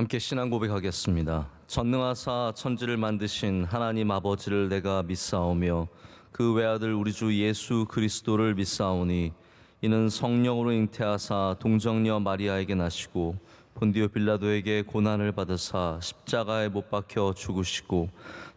함께 신앙 고백하겠습니다. 전능하사 천지를 만드신 하나님 아버지를 내가 믿사오며 그 외아들 우리 주 예수 그리스도를 믿사오니 이는 성령으로 잉태하사 동정녀 마리아에게 나시고 본디오 빌라도에게 고난을 받으사 십자가에 못 박혀 죽으시고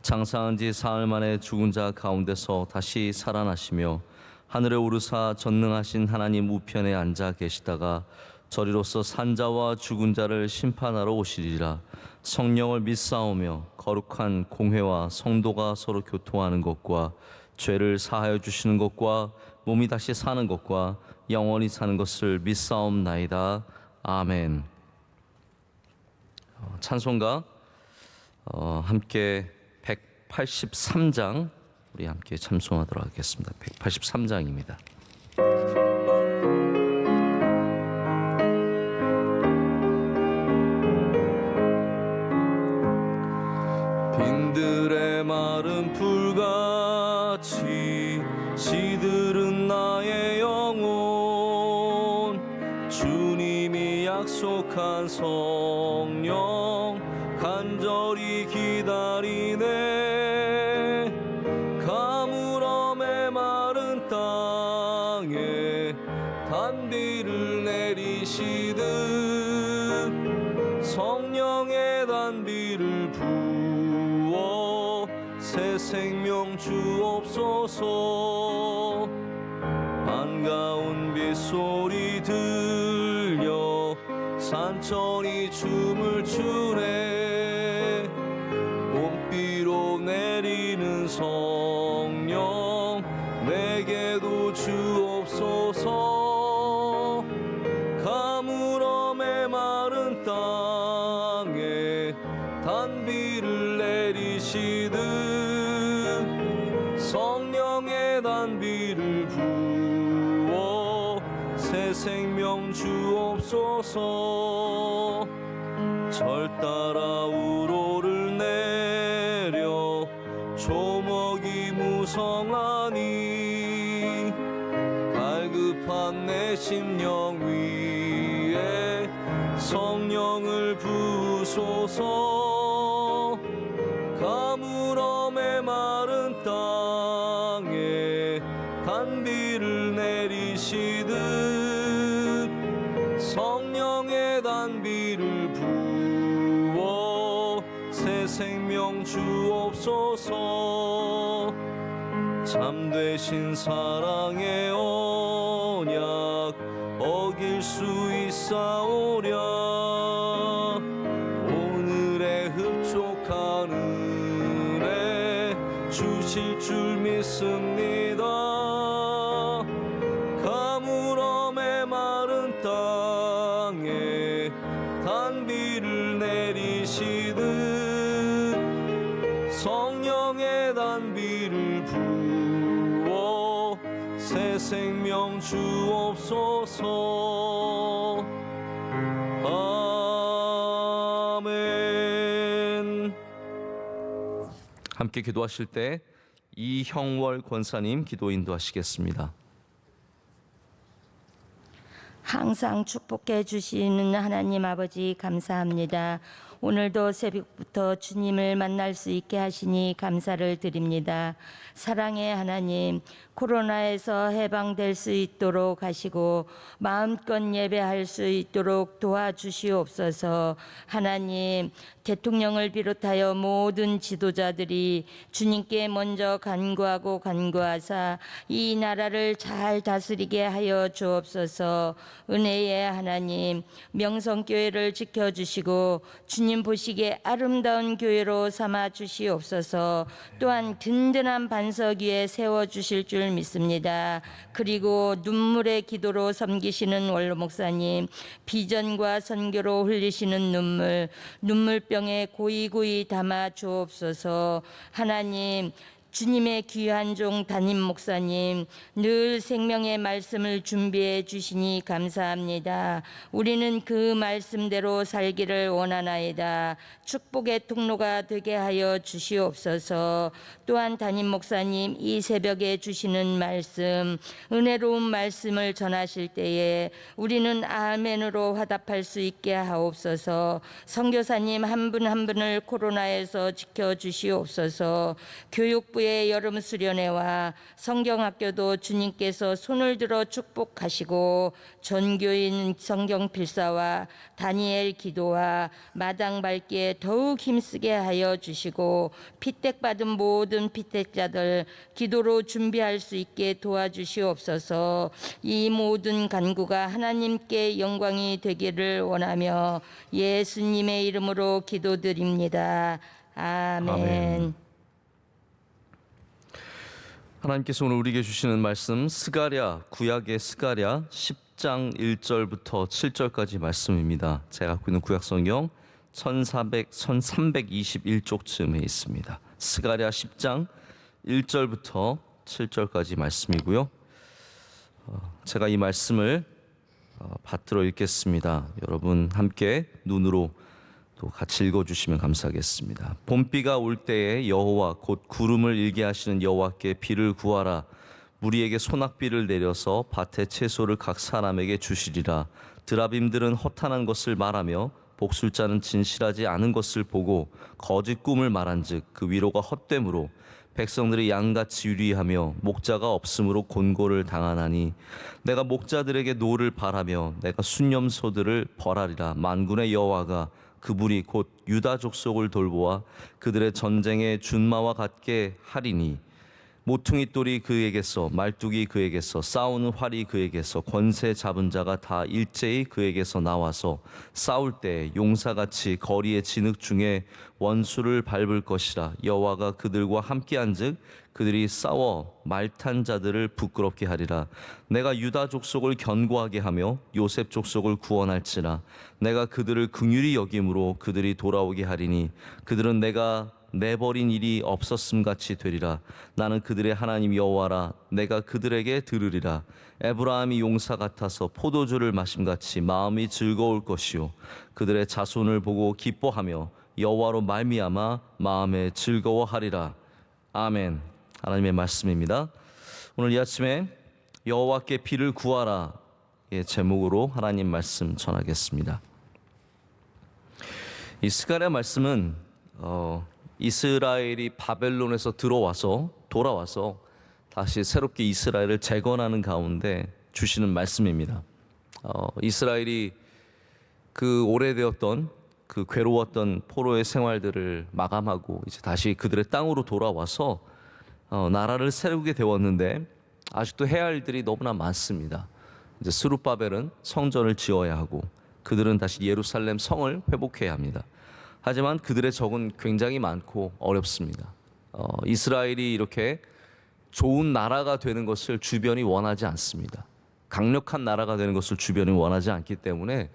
장사한 지 사흘 만에 죽은 자 가운데서 다시 살아나시며 하늘에 오르사 전능하신 하나님 우편에 앉아 계시다가 저리로서 산자와 죽은 자를 심판하러 오시리라. 성령을 믿사오며 거룩한 공회와 성도가 서로 교통하는 것과 죄를 사하여 주시는 것과 몸이 다시 사는 것과 영원히 사는 것을 믿사옵나이다. 아멘. 찬송가 함께 183장 우리 함께 찬송하도록 하겠습니다. 183장입니다. 빈들의 마른 풀같이 시들은 나의 영혼, 주님이 약속한 성령 간절히 기다리네. 가물음의 마른 땅에 단비를 내리시듯 성령의 단비를 부어 새 생명 주옵소서. 반가운 빗소리 들려 산천이 춤을 추네. 봄비로 내리는 성령 내게도 주옵소서. 가물음의 마른 땅에 단비를 내리시듯 성령의 단비를 부어 새 생명 주옵소서. 절 따라 우로를 내려 조목이 무성하니 갈급한 내 심령 위에 성령을 부으소서. 가물음의 마른 땅에 단비를 내리시듯 성령의 단비를 부어 새 생명 주옵소서. 참되신 사랑의 언약 어길 수 있사오랴. 오늘의 흡족한 은혜 주실 줄 믿습니다. 가물음의 마른 땅에 단비를 내리시듯 성령의 단비를 부어 새 생명 주옵소서. 아멘. 함께 기도하실 때 이형월 권사님 기도 인도하시겠습니다. 항상 축복해 주시는 하나님 아버지 감사합니다. 오늘도 새벽부터 주님을 만날 수 있게 하시니 감사를 드립니다. 사랑의 하나님, 코로나에서 해방될 수 있도록 하시고 마음껏 예배할 수 있도록 도와주시옵소서. 하나님, 대통령을 비롯하여 모든 지도자들이 주님께 먼저 간구하고 간구하사 이 나라를 잘 다스리게 하여 주옵소서. 은혜의 하나님, 명성교회를 지켜주시고 주님 보시기에 아름다운 교회로 삼아 주시옵소서. 또한 든든한 반석 위에 세워주실 줄 믿습니다. 그리고 눈물의 기도로 섬기시는 원로 목사님, 비전과 선교로 흘리시는 눈물병에 고이고이 담아 주옵소서. 하나님, 주님의 귀한 종 담임 목사님, 늘 생명의 말씀을 준비해 주시니 감사합니다. 우리는 그 말씀대로 살기를 원하나이다. 축복의 통로가 되게 하여 주시옵소서. 또한 담임 목사님 이 새벽에 주시는 말씀, 은혜로운 말씀을 전하실 때에 우리는 아멘으로 화답할 수 있게 하옵소서. 선교사님 한 분 한 분을 코로나에서 지켜주시옵소서. 교육부의 여름 수련회와 성경학교도 주님께서 손을 들어 축복하시고, 전교인 성경 필사와 다니엘 기도와 마당 밟기에 더욱 힘쓰게 하여 주시고, 피택받은 모든 피택자들 기도로 준비할 수 있게 도와주시옵소서. 이 모든 간구가 하나님께 영광이 되기를 원하며 예수님의 이름으로 기도드립니다. 아멘. 아멘. 하나님께서 오늘 우리에게 주시는 말씀 스가랴, 구약의 스가랴 10장 1절부터 7절까지 말씀입니다. 제가 갖고 있는 구약 성경 1321쪽쯤에 있습니다. 스가랴 10장 1절부터 7절까지 말씀이고요. 제가 이 말씀을 받들어 읽겠습니다. 여러분 함께 눈으로 또 같이 읽어주시면 감사하겠습니다. 봄비가 올 때에 여호와 곧 구름을 일게 하시는 여호와께 비를 구하라. 무리에게 소낙비를 내려서 밭의 채소를 각 사람에게 주시리라. 드라빔들은 허탄한 것을 말하며 복술자는 진실하지 않은 것을 보고 거짓 꿈을 말한즉 그 위로가 헛되므로 백성들이 양같이 유리하며 목자가 없으므로 곤고를 당하나니 내가 목자들에게 노를 바라며 내가 순념소들을 벌하리라. 만군의 여호와가 그분이 곧 유다 족속을 돌보아 그들의 전쟁의 준마와 같게 하리니 모퉁이 돌이 그에게서 말뚝이 그에게서 싸우는 활이 그에게서 권세 잡은 자가 다 일제히 그에게서 나와서 싸울 때 용사같이 거리의 진흙 중에 원수를 밟을 것이라. 여호와가 그들과 함께한즉 그들이 싸워 말탄 자들을 부끄럽게 하리라. 내가 유다 족속을 견고하게 하며 요셉 족속을 구원할지라. 내가 그들을 긍휼히 여김으로 그들이 돌아오게 하리니 그들은 내가 내버린 일이 없었음 같이 되리라. 나는 그들의 하나님 여호와라. 내가 그들에게 들으리라. 에브라함이 용사 같아서 포도주를 마심같이 마음이 즐거울 것이요 그들의 자손을 보고 기뻐하며 여호와로 말미암아 마음에 즐거워하리라. 아멘. 하나님의 말씀입니다. 오늘 이 아침에 여호와께 비를 구하라 의 제목으로 하나님 말씀 전하겠습니다. 이 스가랴 말씀은 이스라엘이 바벨론에서 돌아와서 다시 새롭게 이스라엘을 재건하는 가운데 주시는 말씀입니다. 이스라엘이 그 오래되었던 그 괴로웠던 포로의 생활들을 마감하고 이제 다시 그들의 땅으로 돌아와서 나라를 세우게 되었는데 아직도 해야 할 일들이 너무나 많습니다. 이제 스룹바벨은 성전을 지어야 하고 그들은 다시 예루살렘 성을 회복해야 합니다. 하지만 그들의 적은 굉장히 많고 어렵습니다. 이스라엘이 이렇게 좋은 나라가 되는 것을 주변이 원하지 않습니다. 강력한 나라가 되는 것을 주변이 원하지 않기 때문에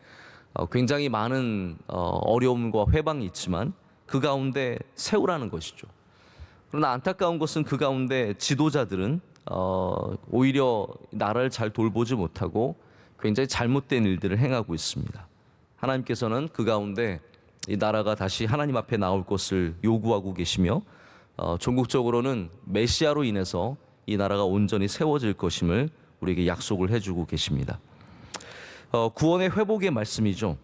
굉장히 많은 어려움과 회방이 있지만 그 가운데 세우라는 것이죠. 그러나 안타까운 것은 그 가운데 지도자들은 오히려 나라를 잘 돌보지 못하고 굉장히 잘못된 일들을 행하고 있습니다. 하나님께서는 그 가운데 이 나라가 다시 하나님 앞에 나올 것을 요구하고 계시며 전국적으로는 메시아로 인해서 이 나라가 온전히 세워질 것임을 우리에게 약속을 해주고 계십니다. 구원의 회복의 말씀이죠.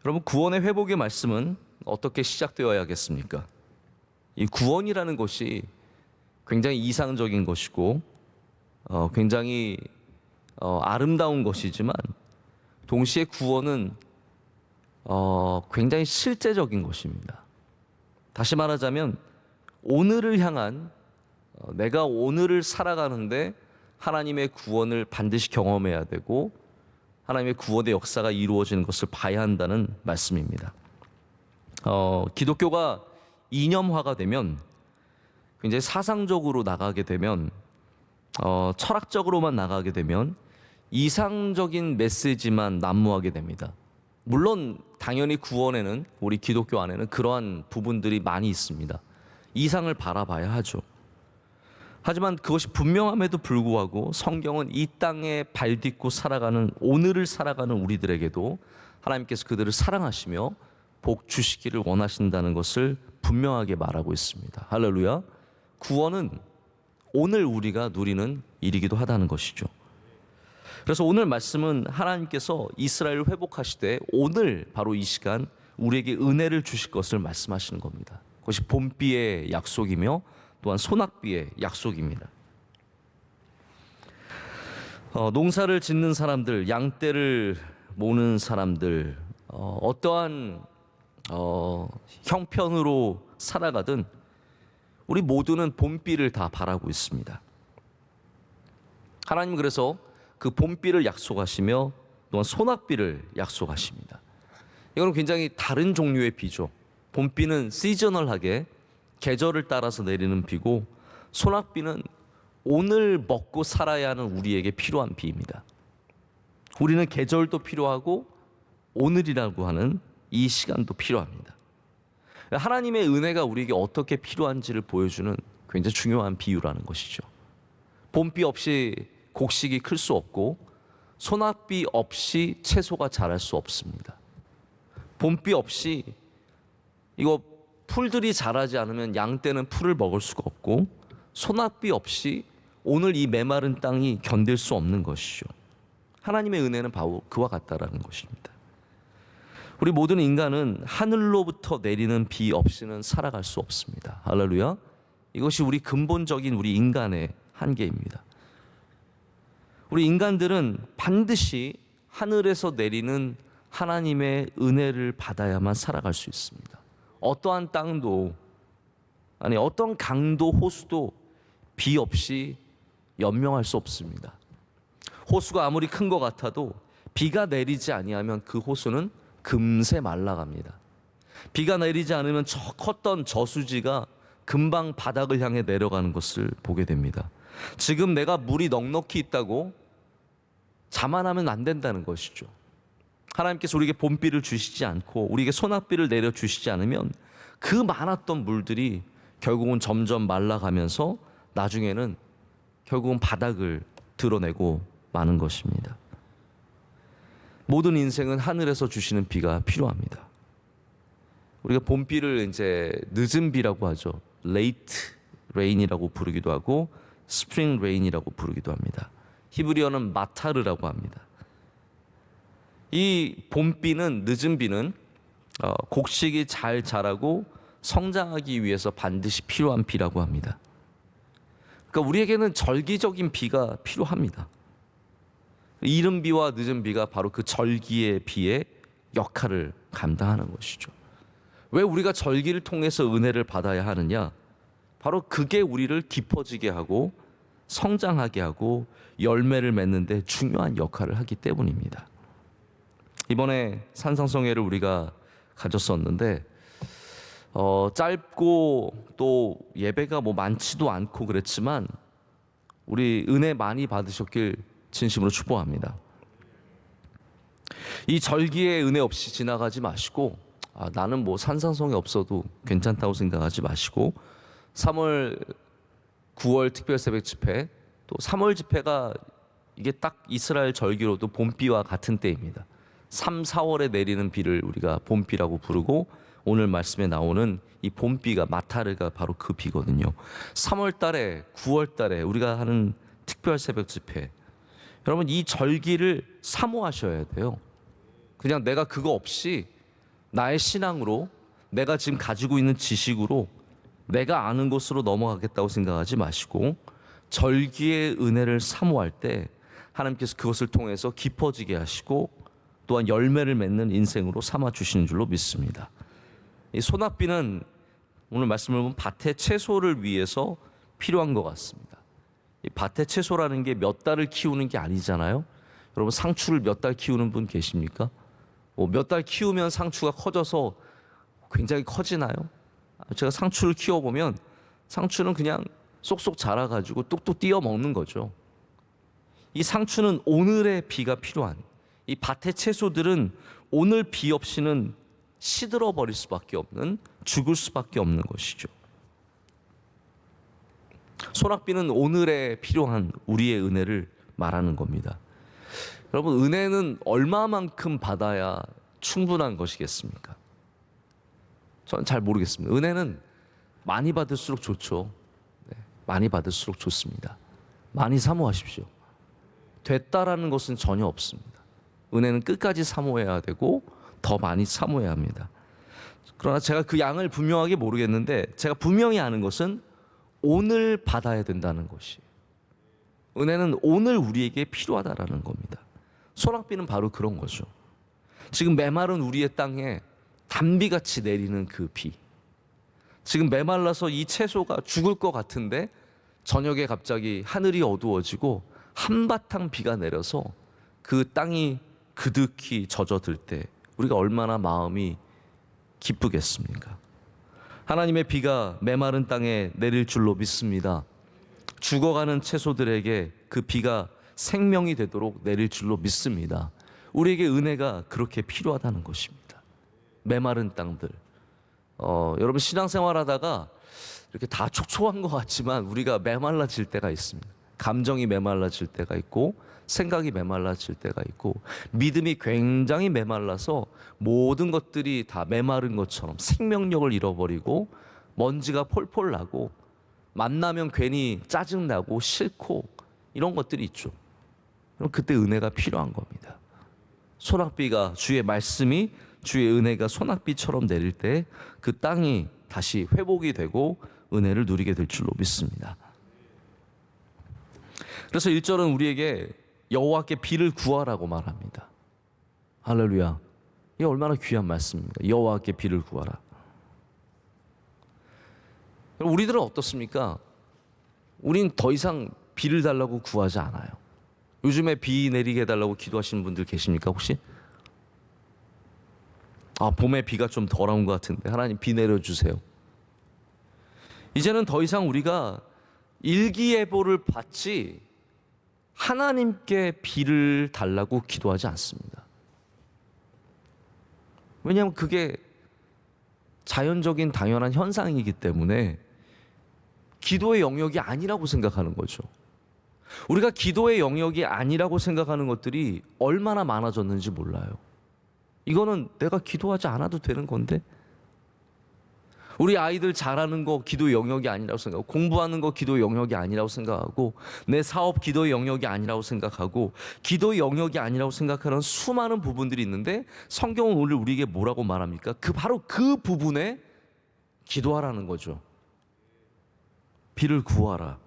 여러분, 구원의 회복의 말씀은 어떻게 시작되어야겠습니까? 이 구원이라는 것이 굉장히 이상적인 것이고 굉장히 아름다운 것이지만 동시에 구원은 굉장히 실제적인 것입니다. 다시 말하자면 오늘을 향한 내가 오늘을 살아가는데 하나님의 구원을 반드시 경험해야 되고 하나님의 구원의 역사가 이루어지는 것을 봐야 한다는 말씀입니다. 기독교가 이념화가 되면 굉장히 사상적으로 나가게 되면 철학적으로만 나가게 되면 이상적인 메시지만 난무하게 됩니다. 물론 당연히 구원에는 우리 기독교 안에는 그러한 부분들이 많이 있습니다. 이상을 바라봐야 하죠. 하지만 그것이 분명함에도 불구하고 성경은 이 땅에 발 딛고 살아가는, 오늘을 살아가는 우리들에게도 하나님께서 그들을 사랑하시며 복 주시기를 원하신다는 것을 분명하게 말하고 있습니다. 할렐루야. 구원은 오늘 우리가 누리는 일이기도 하다는 것이죠. 그래서 오늘 말씀은 하나님께서 이스라엘을 회복하시되 오늘 바로 이 시간 우리에게 은혜를 주실 것을 말씀하시는 겁니다. 그것이 봄비의 약속이며 또한 소낙비의 약속입니다. 농사를 짓는 사람들, 양떼를 모는 사람들, 어떠한 형편으로 살아가든 우리 모두는 봄비를 다 바라고 있습니다. 하나님 그래서 그 봄비를 약속하시며 또한 소낙비를 약속하십니다. 이건 굉장히 다른 종류의 비죠. 봄비는 시저널하게 계절을 따라서 내리는 비고, 소낙비는 오늘 먹고 살아야 하는 우리에게 필요한 비입니다. 우리는 계절도 필요하고 오늘이라고 하는 이 시간도 필요합니다. 하나님의 은혜가 우리에게 어떻게 필요한지를 보여주는 굉장히 중요한 비유라는 것이죠. 봄비 없이 곡식이 클 수 없고 소낙비 없이 채소가 자랄 수 없습니다. 봄비 없이 이거 풀들이 자라지 않으면 양떼는 풀을 먹을 수가 없고, 소낙비 없이 오늘 이 메마른 땅이 견딜 수 없는 것이죠. 하나님의 은혜는 바로 그와 같다라는 것입니다. 우리 모든 인간은 하늘로부터 내리는 비 없이는 살아갈 수 없습니다. 할렐루야. 이것이 우리 근본적인 우리 인간의 한계입니다. 우리 인간들은 반드시 하늘에서 내리는 하나님의 은혜를 받아야만 살아갈 수 있습니다. 어떠한 땅도, 아니 어떤 강도 호수도 비 없이 연명할 수 없습니다. 호수가 아무리 큰 것 같아도 비가 내리지 아니하면 그 호수는 금세 말라갑니다. 비가 내리지 않으면 저 컸던 저수지가 금방 바닥을 향해 내려가는 것을 보게 됩니다. 지금 내가 물이 넉넉히 있다고 자만하면 안 된다는 것이죠. 하나님께서 우리에게 봄비를 주시지 않고 우리에게 소낙비를 내려주시지 않으면 그 많았던 물들이 결국은 점점 말라가면서 나중에는 결국은 바닥을 드러내고 마는 것입니다. 모든 인생은 하늘에서 주시는 비가 필요합니다. 우리가 봄비를 이제 늦은 비라고 하죠. late rain이라고 부르기도 하고 spring rain이라고 부르기도 합니다. 히브리어는 마타르라고 합니다. 이 봄비는, 늦은 비는 곡식이 잘 자라고 성장하기 위해서 반드시 필요한 비라고 합니다. 그러니까 우리에게는 절기적인 비가 필요합니다. 이른 비와 늦은 비가 바로 그 절기의 비의 역할을 감당하는 것이죠. 왜 우리가 절기를 통해서 은혜를 받아야 하느냐? 바로 그게 우리를 깊어지게 하고 성장하게 하고 열매를 맺는 데 중요한 역할을 하기 때문입니다. 이번에 산상성회를 우리가 가졌었는데 짧고 또 예배가 뭐 많지도 않고 그랬지만 우리 은혜 많이 받으셨길 진심으로 축복합니다. 이 절기의 은혜 없이 지나가지 마시고 나는 뭐 산상성회 없어도 괜찮다고 생각하지 마시고 3월 9월 특별 새벽 집회, 또 3월 집회가 이게 딱 이스라엘 절기로도 봄비와 같은 때입니다. 3, 4월에 내리는 비를 우리가 봄비라고 부르고 오늘 말씀에 나오는 이 봄비가 마타르가 바로 그 비거든요. 3월 달에 9월 달에 우리가 하는 특별 새벽 집회, 여러분 이 절기를 사모하셔야 돼요. 그냥 내가 그거 없이 나의 신앙으로 내가 지금 가지고 있는 지식으로 내가 아는 것으로 넘어가겠다고 생각하지 마시고 절기의 은혜를 사모할 때 하나님께서 그것을 통해서 깊어지게 하시고 또한 열매를 맺는 인생으로 삼아 주시는 줄로 믿습니다. 이 소낙비는 오늘 말씀을 보면 밭의 채소를 위해서 필요한 것 같습니다. 이 밭의 채소라는 게 몇 달을 키우는 게 아니잖아요. 여러분 상추를 몇 달 키우는 분 계십니까? 몇 달 키우면 상추가 커져서 굉장히 커지나요? 제가 상추를 키워보면 상추는 그냥 쏙쏙 자라가지고 뚝뚝 띄어 먹는 거죠. 이 상추는 오늘의 비가 필요한, 이 밭의 채소들은 오늘 비 없이는 시들어 버릴 수밖에 없는, 죽을 수밖에 없는 것이죠. 소낙비는 오늘에 필요한 우리의 은혜를 말하는 겁니다. 여러분, 은혜는 얼마만큼 받아야 충분한 것이겠습니까? 저는 잘 모르겠습니다. 은혜는 많이 받을수록 좋죠. 네, 많이 받을수록 좋습니다. 많이 사모하십시오. 됐다라는 것은 전혀 없습니다. 은혜는 끝까지 사모해야 되고 더 많이 사모해야 합니다. 그러나 제가 그 양을 분명하게 모르겠는데, 제가 분명히 아는 것은 오늘 받아야 된다는 것이, 은혜는 오늘 우리에게 필요하다라는 겁니다. 소낙비는 바로 그런 거죠. 지금 메마른 우리의 땅에 단비같이 내리는 그 비, 지금 메말라서 이 채소가 죽을 것 같은데 저녁에 갑자기 하늘이 어두워지고 한바탕 비가 내려서 그 땅이 그득히 젖어들 때 우리가 얼마나 마음이 기쁘겠습니까? 하나님의 비가 메마른 땅에 내릴 줄로 믿습니다. 죽어가는 채소들에게 그 비가 생명이 되도록 내릴 줄로 믿습니다. 우리에게 은혜가 그렇게 필요하다는 것입니다. 메마른 땅들, 여러분 신앙생활하다가 이렇게 다 촉촉한 것 같지만 우리가 메말라질 때가 있습니다. 감정이 메말라질 때가 있고, 생각이 메말라질 때가 있고, 믿음이 굉장히 메말라서 모든 것들이 다 메마른 것처럼 생명력을 잃어버리고 먼지가 폴폴 나고 만나면 괜히 짜증나고 싫고 이런 것들이 있죠. 그럼 그때 은혜가 필요한 겁니다. 소낙비가, 주의 말씀이, 주의 은혜가 소낙비처럼 내릴 때 그 땅이 다시 회복이 되고 은혜를 누리게 될 줄로 믿습니다. 그래서 1절은 우리에게 여호와께 비를 구하라고 말합니다. 할렐루야. 이게 얼마나 귀한 말씀입니까? 여호와께 비를 구하라. 우리들은 어떻습니까? 우린 더 이상 비를 달라고 구하지 않아요. 요즘에 비 내리게 해달라고 기도하시는 분들 계십니까 혹시? 봄에 비가 좀 덜 온 것 같은데 하나님 비 내려주세요. 이제는 더 이상 우리가 일기예보를 받지 하나님께 비를 달라고 기도하지 않습니다. 왜냐하면 그게 자연적인 당연한 현상이기 때문에 기도의 영역이 아니라고 생각하는 거죠. 우리가 기도의 영역이 아니라고 생각하는 것들이 얼마나 많아졌는지 몰라요. 이거는 내가 기도하지 않아도 되는 건데, 우리 아이들 잘하는 거 기도 영역이 아니라고 생각하고, 공부하는 거 기도 영역이 아니라고 생각하고, 내 사업 기도 영역이 아니라고 생각하고, 기도 영역이 아니라고 생각하는 수많은 부분들이 있는데, 성경은 오늘 우리에게 뭐라고 말합니까? 바로 그 부분에 기도하라는 거죠. 비를 구하라.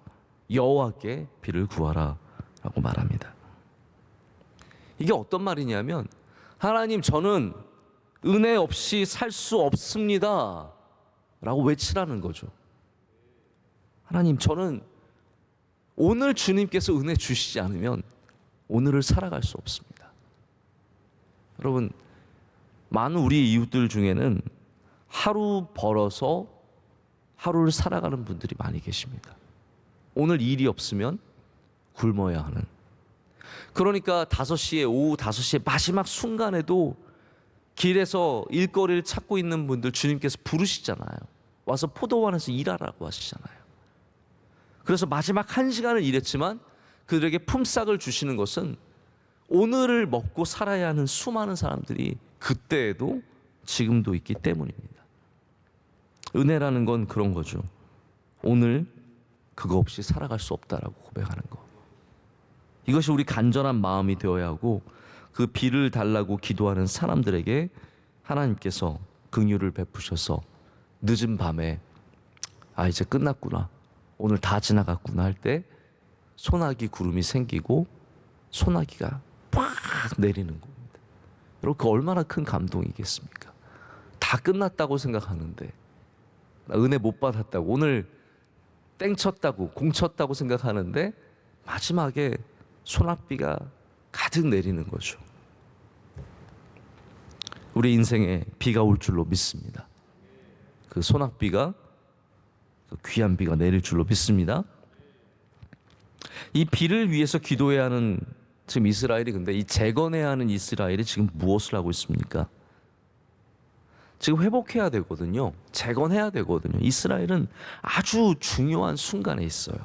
여호와께 비를 구하라 라고 말합니다. 이게 어떤 말이냐면, 하나님, 저는 은혜 없이 살 수 없습니다 라고 외치라는 거죠. 하나님, 저는 오늘 주님께서 은혜 주시지 않으면 오늘을 살아갈 수 없습니다. 여러분, 많은 우리 이웃들 중에는 하루 벌어서 하루를 살아가는 분들이 많이 계십니다. 오늘 일이 없으면 굶어야 하는. 그러니까 오후 5시에 마지막 순간에도 길에서 일거리를 찾고 있는 분들 주님께서 부르시잖아요. 와서 포도원에서 일하라고 하시잖아요. 그래서 마지막 1시간을 일했지만 그들에게 품삯을 주시는 것은 오늘을 먹고 살아야 하는 수많은 사람들이 그때에도 지금도 있기 때문입니다. 은혜라는 건 그런 거죠. 오늘 그거 없이 살아갈 수 없다라고 고백하는 거. 이것이 우리 간절한 마음이 되어야 하고, 그 비를 달라고 기도하는 사람들에게 하나님께서 긍휼을 베푸셔서 늦은 밤에 이제 끝났구나, 오늘 다 지나갔구나 할 때 소나기 구름이 생기고 소나기가 팍 내리는 겁니다. 여러분, 그 얼마나 큰 감동이겠습니까? 다 끝났다고 생각하는데, 나 은혜 못 받았다고, 오늘 땡쳤다고, 공쳤다고 생각하는데 마지막에 소낙비가 가득 내리는 거죠. 우리 인생에 비가 올 줄로 믿습니다. 그 소낙비가, 그 귀한 비가 내릴 줄로 믿습니다. 이 비를 위해서 기도해야 하는 지금 이스라엘이, 근데 이 재건해야 하는 이스라엘이 지금 무엇을 하고 있습니까? 지금 회복해야 되거든요. 재건해야 되거든요. 이스라엘은 아주 중요한 순간에 있어요.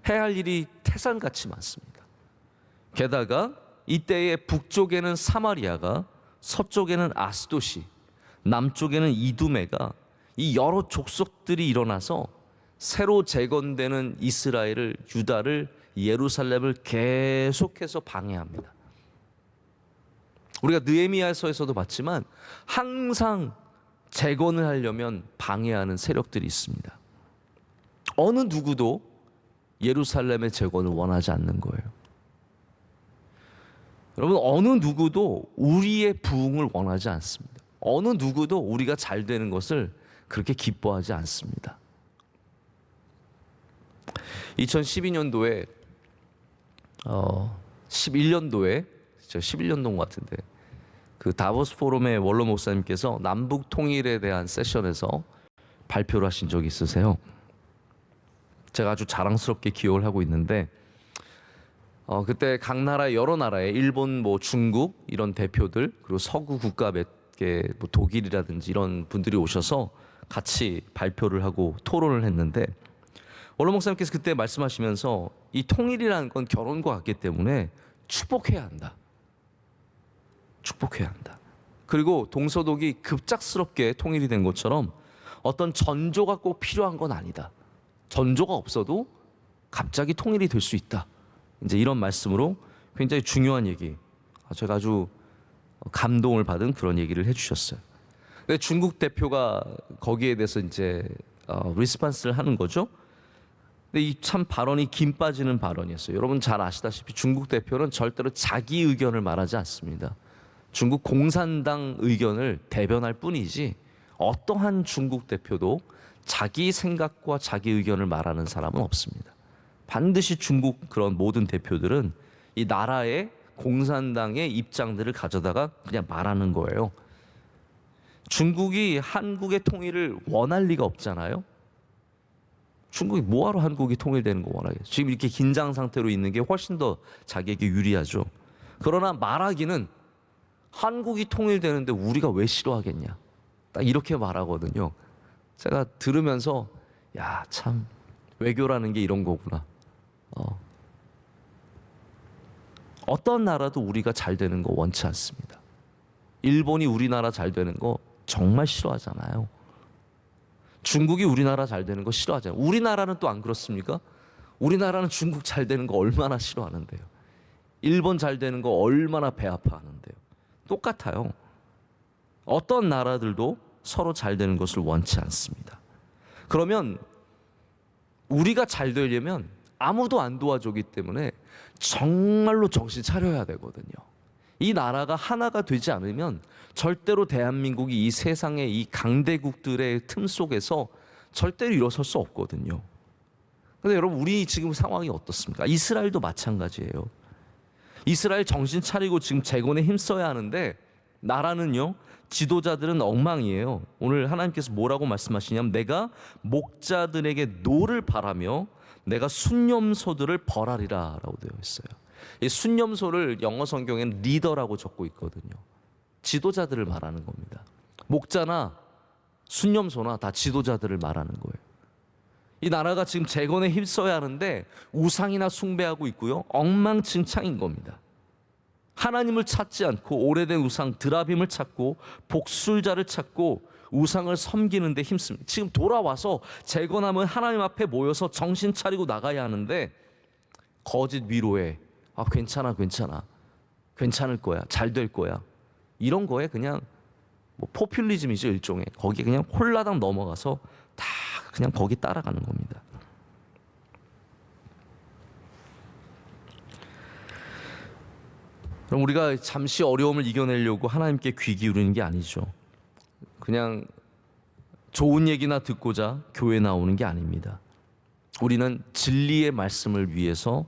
해야 할 일이 태산같이 많습니다. 게다가 이때에 북쪽에는 사마리아가, 서쪽에는 아스돗이, 남쪽에는 이두메가, 이 여러 족속들이 일어나서 새로 재건되는 이스라엘을, 유다를, 예루살렘을 계속해서 방해합니다. 우리가 느헤미야서에서도 봤지만 항상 재건을 하려면 방해하는 세력들이 있습니다. 어느 누구도 예루살렘의 재건을 원하지 않는 거예요. 여러분, 어느 누구도 우리의 부흥을 원하지 않습니다. 어느 누구도 우리가 잘 되는 것을 그렇게 기뻐하지 않습니다. 2012년도에 11년도에 11년도 같은데 그 다보스 포럼의 원로 목사님께서 남북 통일에 대한 세션에서 발표를 하신 적이 있으세요. 제가 아주 자랑스럽게 기억을 하고 있는데 그때 각 나라의, 여러 나라의, 일본, 중국 이런 대표들, 그리고 서구 국가 몇 개, 독일이라든지 이런 분들이 오셔서 같이 발표를 하고 토론을 했는데, 원로 목사님께서 그때 말씀하시면서 이 통일이라는 건 결혼과 같기 때문에 축복해야 한다. 축복해야 한다. 그리고 동서독이 급작스럽게 통일이 된 것처럼 어떤 전조가 꼭 필요한 건 아니다. 전조가 없어도 갑자기 통일이 될 수 있다. 이제 이런 말씀으로 굉장히 중요한 얘기, 제가 아주 감동을 받은 그런 얘기를 해주셨어요. 근데 중국 대표가 거기에 대해서 이제 리스판스를 하는 거죠. 근데 이 참 발언이 김 빠지는 발언이었어요. 여러분 잘 아시다시피 중국 대표는 절대로 자기 의견을 말하지 않습니다. 중국 공산당 의견을 대변할 뿐이지 어떠한 중국 대표도 자기 생각과 자기 의견을 말하는 사람은 없습니다. 반드시 중국 그런 모든 대표들은 이 나라의 공산당의 입장들을 가져다가 그냥 말하는 거예요. 중국이 한국의 통일을 원할 리가 없잖아요. 중국이 뭐하러 한국이 통일되는 거 원하겠어요? 지금 이렇게 긴장 상태로 있는 게 훨씬 더 자기에게 유리하죠. 그러나 말하기는 한국이 통일되는데 우리가 왜 싫어하겠냐, 딱 이렇게 말하거든요. 제가 들으면서 야, 참 외교라는 게 이런 거구나. 어떤 나라도 우리가 잘 되는 거 원치 않습니다. 일본이 우리나라 잘 되는 거 정말 싫어하잖아요. 중국이 우리나라 잘 되는 거 싫어하잖아요. 우리나라는 또 안 그렇습니까? 우리나라는 중국 잘 되는 거 얼마나 싫어하는데요. 일본 잘 되는 거 얼마나 배 아파하는데요. 똑같아요. 어떤 나라들도 서로 잘 되는 것을 원치 않습니다. 그러면 우리가 잘 되려면 아무도 안 도와주기 때문에 정말로 정신 차려야 되거든요. 이 나라가 하나가 되지 않으면 절대로 대한민국이 이 세상의 이 강대국들의 틈 속에서 절대로 일어설 수 없거든요. 근데 여러분, 우리 지금 상황이 어떻습니까? 이스라엘도 마찬가지예요. 이스라엘 정신 차리고 지금 재건에 힘써야 하는데 나라는요, 지도자들은 엉망이에요. 오늘 하나님께서 뭐라고 말씀하시냐면 내가 목자들에게 노를 바라며 내가 순념소들을 벌하리라 라고 되어 있어요. 이 순념소를 영어 성경에는 리더라고 적고 있거든요. 지도자들을 말하는 겁니다. 목자나 순념소나 다 지도자들을 말하는 거예요. 이 나라가 지금 재건에 힘써야 하는데 우상이나 숭배하고 있고요, 엉망진창인 겁니다. 하나님을 찾지 않고 오래된 우상 드라빔을 찾고 복술자를 찾고 우상을 섬기는데 힘씁니다. 지금 돌아와서 재건하면 하나님 앞에 모여서 정신 차리고 나가야 하는데 거짓 위로에 괜찮아 괜찮을 거야, 잘 될 거야, 이런 거에 그냥 포퓰리즘이죠, 일종의. 거기에 그냥 홀라당 넘어가서 다 그냥 거기 따라가는 겁니다. 그럼 우리가 잠시 어려움을 이겨내려고 하나님께 귀 기울이는 게 아니죠. 그냥 좋은 얘기나 듣고자 교회 나오는 게 아닙니다. 우리는 진리의 말씀을 위해서,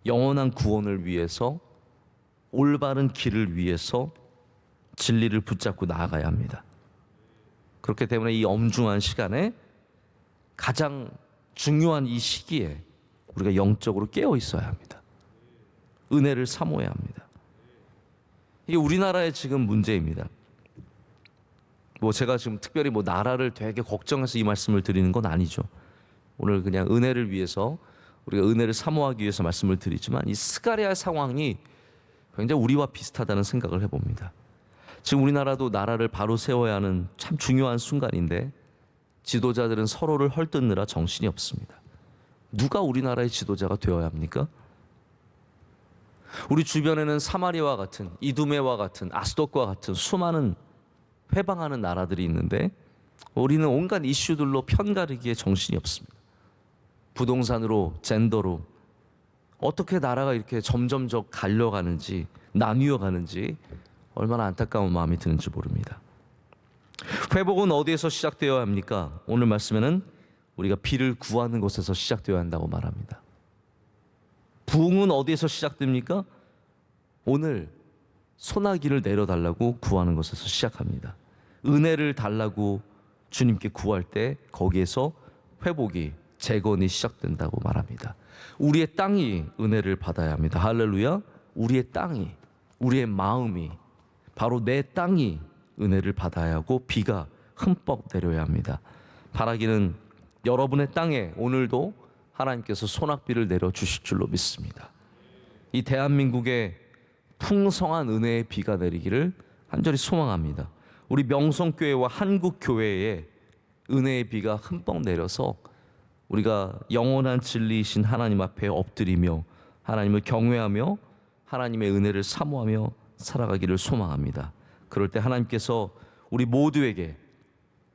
영원한 구원을 위해서, 올바른 길을 위해서 진리를 붙잡고 나아가야 합니다. 그렇기 때문에 이 엄중한 시간에, 가장 중요한 이 시기에 우리가 영적으로 깨어 있어야 합니다. 은혜를 사모해야 합니다. 이게 우리나라의 지금 문제입니다. 제가 지금 특별히 나라를 되게 걱정해서 이 말씀을 드리는 건 아니죠. 오늘 그냥 은혜를 위해서 우리가 은혜를 사모하기 위해서 말씀을 드리지만 이 스가랴의 상황이 굉장히 우리와 비슷하다는 생각을 해봅니다. 지금 우리나라도 나라를 바로 세워야 하는 참 중요한 순간인데 지도자들은 서로를 헐뜯느라 정신이 없습니다. 누가 우리나라의 지도자가 되어야 합니까? 우리 주변에는 사마리아와 같은, 이두메와 같은, 아스돗과 같은 수많은 회방하는 나라들이 있는데 우리는 온갖 이슈들로 편가르기에 정신이 없습니다. 부동산으로, 젠더로 어떻게 나라가 이렇게 점점 갈려가는지, 나뉘어가는지 얼마나 안타까운 마음이 드는지 모릅니다. 회복은 어디에서 시작되어야 합니까? 오늘 말씀에는 우리가 비를 구하는 곳에서 시작되어야 한다고 말합니다. 부흥은 어디에서 시작됩니까? 오늘 소나기를 내려달라고 구하는 것에서 시작합니다. 은혜를 달라고 주님께 구할 때 거기에서 회복이, 재건이 시작된다고 말합니다. 우리의 땅이 은혜를 받아야 합니다. 할렐루야. 우리의 땅이, 우리의 마음이, 바로 내 땅이 은혜를 받아야 하고 비가 흠뻑 내려야 합니다. 바라기는 여러분의 땅에 오늘도 하나님께서 소낙비를 내려주실 줄로 믿습니다. 이 대한민국에 풍성한 은혜의 비가 내리기를 간절히 소망합니다. 우리 명성교회와 한국교회에 은혜의 비가 흠뻑 내려서 우리가 영원한 진리이신 하나님 앞에 엎드리며 하나님을 경외하며 하나님의 은혜를 사모하며 살아가기를 소망합니다. 그럴 때 하나님께서 우리 모두에게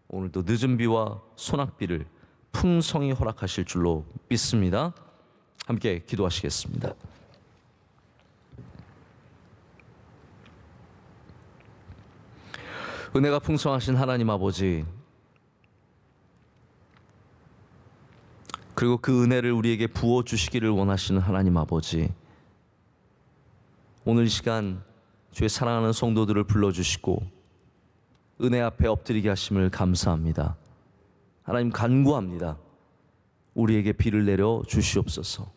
오늘도 늦은 비와 소낙비를 풍성히 허락하실 줄로 믿습니다. 함께 기도하시겠습니다. 은혜가 풍성하신 하나님 아버지, 그리고 그 은혜를 우리에게 부어주시기를 원하시는 하나님 아버지, 오늘 이 시간 주의 사랑하는 성도들을 불러주시고 은혜 앞에 엎드리게 하심을 감사합니다. 하나님 간구합니다. 우리에게 비를 내려 주시옵소서.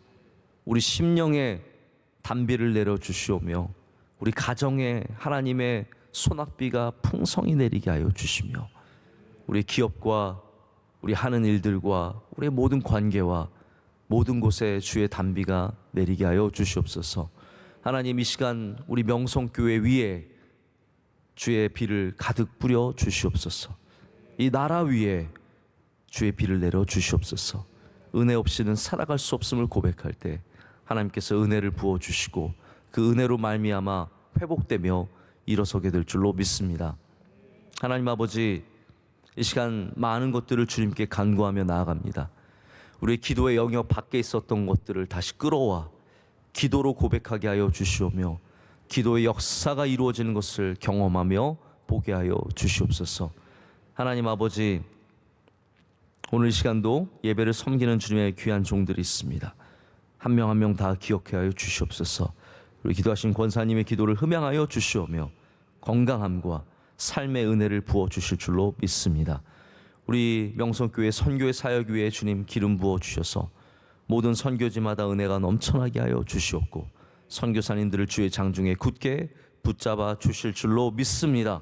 우리 심령에 단비를 내려 주시오며 우리 가정에 하나님의 소낙비가 풍성히 내리게 하여 주시며 우리 기업과 우리 하는 일들과 우리의 모든 관계와 모든 곳에 주의 단비가 내리게 하여 주시옵소서. 하나님 이 시간 우리 명성교회 위에 주의 비를 가득 뿌려 주시옵소서. 이 나라 위에 주의 비를 내려 주시옵소서. 은혜 없이는 살아갈 수 없음을 고백할 때 하나님께서 은혜를 부어 주시고 그 은혜로 말미암아 회복되며 일어서게 될 줄로 믿습니다. 하나님 아버지, 이 시간 많은 것들을 주님께 간구하며 나아갑니다. 우리의 기도의 영역 밖에 있었던 것들을 다시 끌어와 기도로 고백하게 하여 주시오며 기도의 역사가 이루어지는 것을 경험하며 보게 하여 주시옵소서. 하나님 아버지, 오늘 이 시간도 예배를 섬기는 주님의 귀한 종들이 있습니다. 한 명 한 명 다 기억해 하여 주시옵소서. 우리 기도하신 권사님의 기도를 흠양하여 주시오며 건강함과 삶의 은혜를 부어 주실 줄로 믿습니다. 우리 명성교회 선교의 사역 위에 주님 기름 부어 주셔서 모든 선교지마다 은혜가 넘쳐나게 하여 주시옵고 선교사님들을 주의 장중에 굳게 붙잡아 주실 줄로 믿습니다.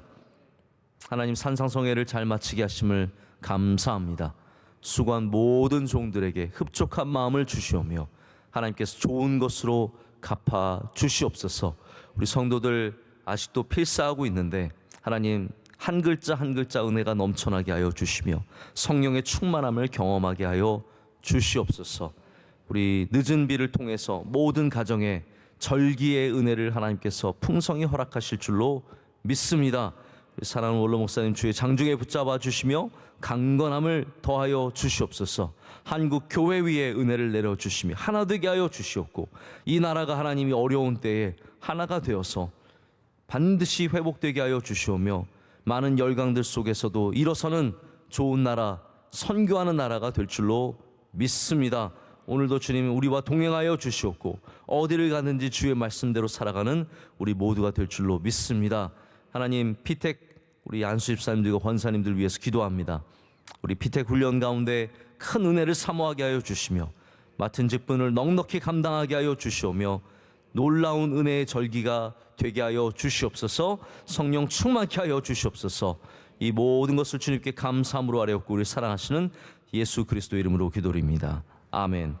하나님 산상성회를 잘 마치게 하심을 감사합니다. 수고한 모든 종들에게 흡족한 마음을 주시오며 하나님께서 좋은 것으로 갚아 주시옵소서. 우리 성도들 아직도 필사하고 있는데 하나님 한 글자 한 글자 은혜가 넘쳐나게 하여 주시며 성령의 충만함을 경험하게 하여 주시옵소서. 우리 늦은 비를 통해서 모든 가정에 절기의 은혜를 하나님께서 풍성히 허락하실 줄로 믿습니다. 사랑하는 원로 목사님 주의 장중에 붙잡아 주시며 강건함을 더하여 주시옵소서. 한국 교회 위에 은혜를 내려 주시며 하나 되게 하여 주시옵고 이 나라가 하나님이 어려운 때에 하나가 되어서 반드시 회복되게 하여 주시오며 많은 열강들 속에서도 일어서는 좋은 나라, 선교하는 나라가 될 줄로 믿습니다. 오늘도 주님 우리와 동행하여 주시옵고 어디를 가든지 주의 말씀대로 살아가는 우리 모두가 될 줄로 믿습니다. 하나님 피택 우리 안수 집사님들과 권사님들 위해서 기도합니다. 우리 피택 훈련 가운데 큰 은혜를 사모하게 하여 주시며 맡은 직분을 넉넉히 감당하게 하여 주시오며 놀라운 은혜의 절기가 되게 하여 주시옵소서. 성령 충만케 하여 주시옵소서. 이 모든 것을 주님께 감사함으로 아뢰옵고 우리 사랑하시는 예수 그리스도 이름으로 기도드립니다. 아멘.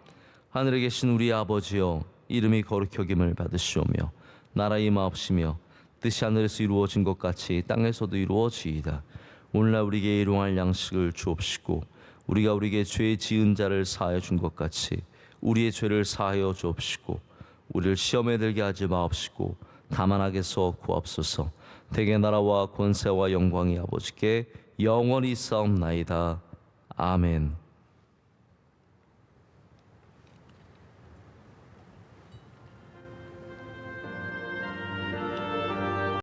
하늘에 계신 우리 아버지여, 이름이 거룩히 여김을 받으시오며 나라 임하옵시며 뜻이 하늘에서 이루어진 것 같이 땅에서도 이루어지이다. 오늘날 우리에게 일용할 양식을 주옵시고 우리가 우리에게 죄 지은 자를 사하여 준 것 같이 우리의 죄를 사하여 주옵시고 우리를 시험에 들게 하지 마옵시고 다만 악에서 구하옵소서. 대개 나라와 권세와 영광이 아버지께 영원히 있사옵나이다. 아멘.